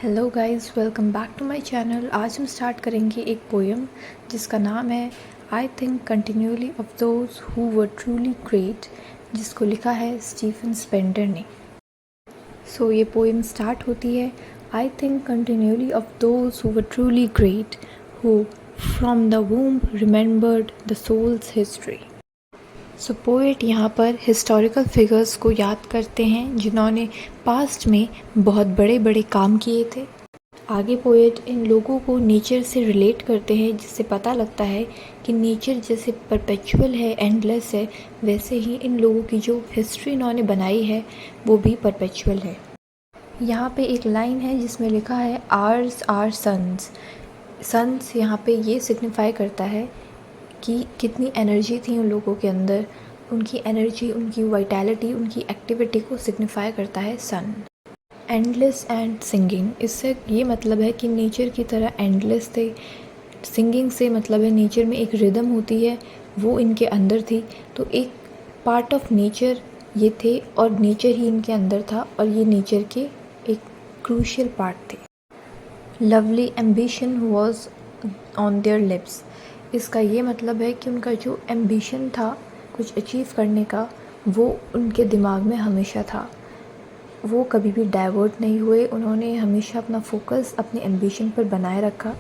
Hello guys, welcome back to my channel. आज हम start करेंगे एक पोएम जिसका नाम है I think continually of those who were truly great, जिसको लिखा है स्टीफन स्पेंडर ने। सो ये पोएम स्टार्ट होती है I think continually of those who were truly great who from the womb remembered the soul's history. So poet यहाँ पर historical figures को याद करते हैं जिन्होंने पास्ट में बहुत बड़े बड़े काम किए थे। आगे पोएट इन लोगों को नेचर से रिलेट करते हैं, जिससे पता लगता है कि नेचर जैसे परपेचुअल है, एंडलेस है, वैसे ही इन लोगों की जो हिस्ट्री इन्होंने बनाई है वो भी परपेचुअल है। यहाँ पे एक लाइन है जिसमें लिखा है आर्स आर सन्स। सन्स यहाँ पे ये सिग्निफाई करता है कि कितनी एनर्जी थी उन लोगों के अंदर। उनकी एनर्जी, उनकी वाइटैलिटी, उनकी एक्टिविटी को सिग्निफाई करता है सन। एंडलेस एंड सिंगिंग, इससे ये मतलब है कि नेचर की तरह एंडलेस थे। सिंगिंग से मतलब है नेचर में एक रिदम होती है, वो इनके अंदर थी। तो एक पार्ट ऑफ नेचर ये थे और नेचर ही इनके अंदर था और ये नेचर के एक क्रूशियल पार्ट थे। Lovely ambition was on their lips, इसका ये मतलब है कि उनका जो एम्बिशन था कुछ अचीव करने का, वो उनके दिमाग में हमेशा था। वो कभी भी डाइवर्ट नहीं हुए, उन्होंने हमेशा अपना फोकस अपने एम्बिशन पर बनाए रखा।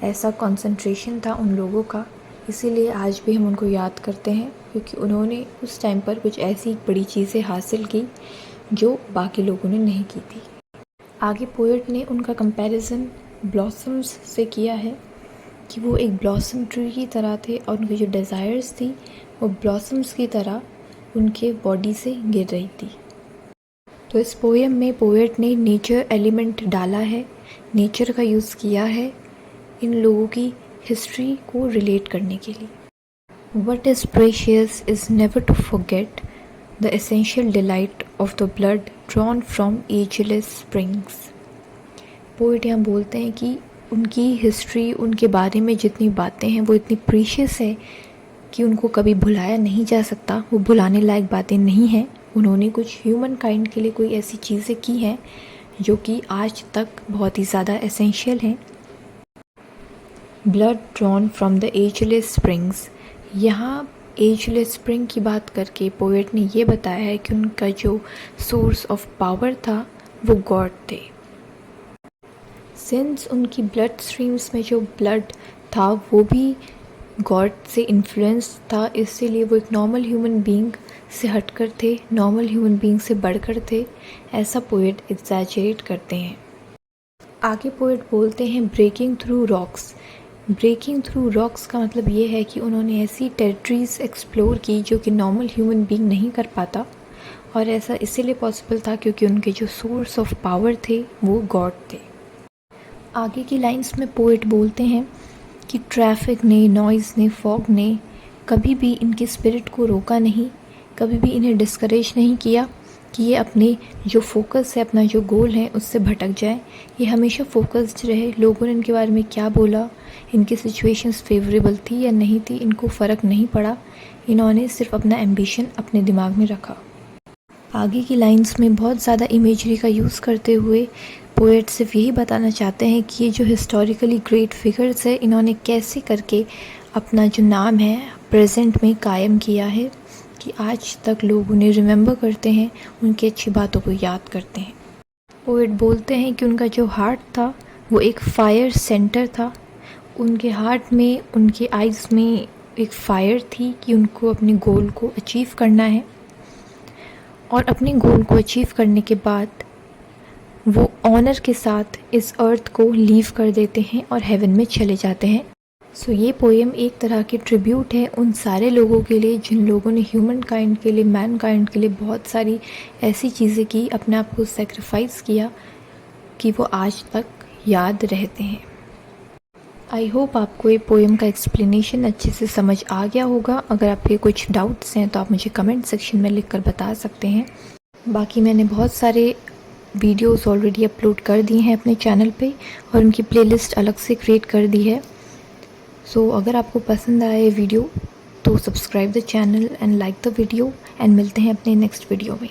ऐसा कंसंट्रेशन था उन लोगों का, इसीलिए आज भी हम उनको याद करते हैं, क्योंकि उन्होंने उस टाइम पर कुछ ऐसी बड़ी चीज़ें हासिल की जो बाकी लोगों ने नहीं की थी। आगे पोएट ने उनका कंपैरिजन ब्लॉसम्स से किया है कि वो एक ब्लॉसम ट्री की तरह थे और उनकी जो डिज़ायर्स थी वो ब्लॉसम्स की तरह उनके बॉडी से गिर रही थी। तो इस पोएम में पोएट ने नेचर एलिमेंट डाला है, नेचर का यूज़ किया है इन लोगों की हिस्ट्री को रिलेट करने के लिए। What is precious is never to forget the essential delight of the blood drawn from ageless springs. Poet यहाँ बोलते हैं कि उनकी हिस्ट्री, उनके बारे में जितनी बातें हैं वो इतनी प्रीशियस है कि उनको कभी भुलाया नहीं जा सकता। वो भुलाने लायक बातें नहीं हैं। उन्होंने कुछ ह्यूमन काइंड के लिए कोई ऐसी चीज़ें की हैं जो कि आज तक बहुत ही ज़्यादा एसेंशियल हैं। Blood drawn from the ageless springs, यहाँ एजलेस स्प्रिंग की बात करके पोएट ने ये बताया है कि उनका जो सोर्स ऑफ पावर था वो गॉड थे। सिंस उनकी ब्लड स्ट्रीम्स में जो ब्लड था वो भी गॉड से इन्फ्लुएंस था, इसीलिए वो एक नॉर्मल ह्यूमन बीइंग से हटकर थे, नॉर्मल ह्यूमन बीइंग से बढ़कर थे, ऐसा पोएट एग्जैजरेट करते हैं। आगे पोएट बोलते हैं breaking through rocks. Breaking through rocks का मतलब ये है कि उन्होंने ऐसी टेरिटरीज एक्सप्लोर की जो कि नॉर्मल ह्यूमन बीइंग नहीं कर पाता, और ऐसा इसीलिए पॉसिबल था क्योंकि उनके जो सोर्स ऑफ पावर थे वो गॉड थे। आगे की लाइंस में पोएट बोलते हैं कि ट्रैफिक ने, नॉइज़ ने, फॉग ने कभी भी इनके स्पिरिट को रोका नहीं, कभी भी इन्हें डिस्करेज नहीं किया कि ये अपने जो फोकस है, अपना जो गोल है उससे भटक जाए। ये हमेशा फोकस्ड रहे। लोगों ने इनके बारे में क्या बोला, इनकी सिचुएशंस फेवरेबल थी या नहीं थी, इनको फ़र्क नहीं पड़ा। इन्होंने सिर्फ अपना एम्बिशन अपने दिमाग में रखा। आगे की लाइंस में बहुत ज़्यादा इमेजरी का यूज़ करते हुए पोएट सिर्फ यही बताना चाहते हैं कि ये जो हिस्टोरिकली ग्रेट फिगर्स है, इन्होंने कैसे करके अपना जो नाम है प्रेजेंट में कायम किया है कि आज तक लोग उन्हें रिमेंबर करते हैं, उनकी अच्छी बातों को याद करते हैं। पोएट बोलते हैं कि उनका जो हार्ट था वो एक फायर सेंटर था। उनके हार्ट में, उनके आइज़ में एक फायर थी कि उनको अपने गोल को अचीव करना है, और अपने गोल को अचीव करने के बाद वो ऑनर के साथ इस अर्थ को लीव कर देते हैं और हेवन में चले जाते हैं। सो ये पोएम एक तरह की ट्रिब्यूट है उन सारे लोगों के लिए जिन लोगों ने ह्यूमन काइंड के लिए, मैन काइंड के लिए बहुत सारी ऐसी चीज़ें की, अपने आप को सेक्रीफाइस किया कि वो आज तक याद रहते हैं। आई होप आपको ये पोएम का एक्सप्लेनेशन अच्छे से समझ आ गया होगा। अगर आपके कुछ डाउट्स हैं तो आप मुझे कमेंट सेक्शन में लिख कर बता सकते हैं। बाकी मैंने बहुत सारे वीडियोस ऑलरेडी अपलोड कर दिए हैं अपने चैनल पे और उनकी प्लेलिस्ट अलग से क्रिएट कर दी है। सो अगर आपको पसंद आए ये वीडियो तो subscribe the channel and like the video, and मिलते हैं अपने नेक्स्ट वीडियो में।